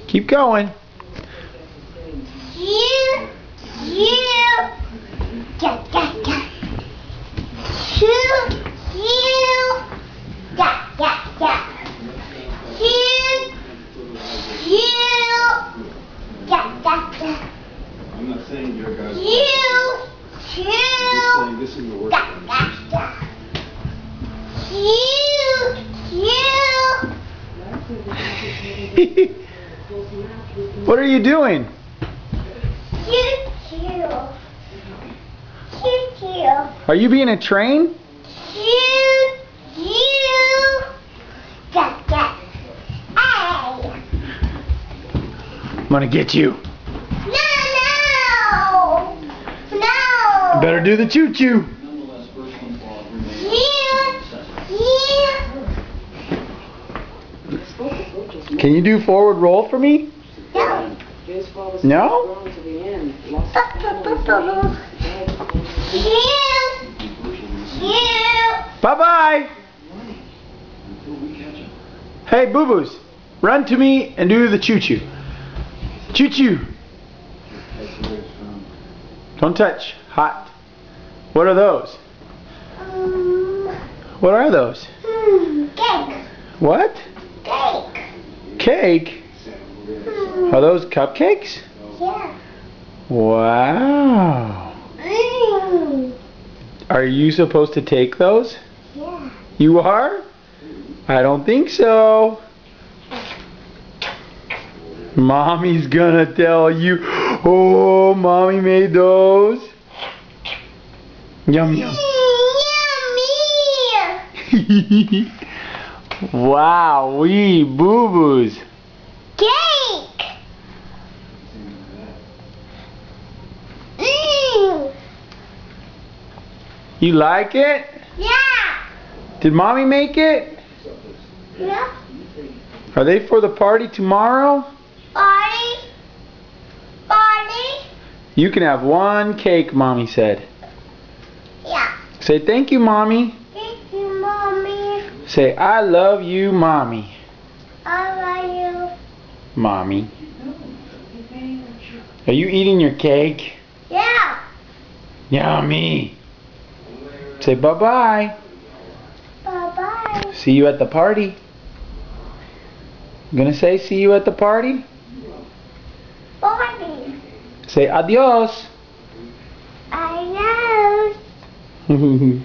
Keep going. You. Ja, ja, ja. You. Ja, ja, ja. You. Ja, ja, ja. I'm not saying your guys. You. I'm just saying this is the work. Ja, ja, ja. You. What are you doing? Choo-choo. Are you being a train? Choo-choo. Ja, ja. Hey. I'm gonna get you. No. I better do the choo-choo. Nonetheless, first one clause remains. Can you do forward roll for me? No? Bye-bye. Hey, boo-boos. Run to me and do the choo-choo. Choo-choo. Don't touch. Hot. What are those? What are those? Cake. What? Cake. Cake? Are those cupcakes? Yeah. Wow. Are you supposed to take those? Yeah. You are? I don't think so. Mommy's gonna tell you. Oh, Mommy made those. Yum yum. Yummy. Wow, wee boo-boos. Cake. You like it? Yeah. Did Mommy make it? Yeah. Are they for the party tomorrow? Party. Party. You can have one cake, Mommy said. Yeah. Say thank you, Mommy. Thank you, Mommy. Say I love you, Mommy. I love you. Mommy. Are you eating your cake? Yeah. Yummy. Say bye-bye. Bye-bye. See you at the party. Gonna say see you at the party? Party. Say adios. I know.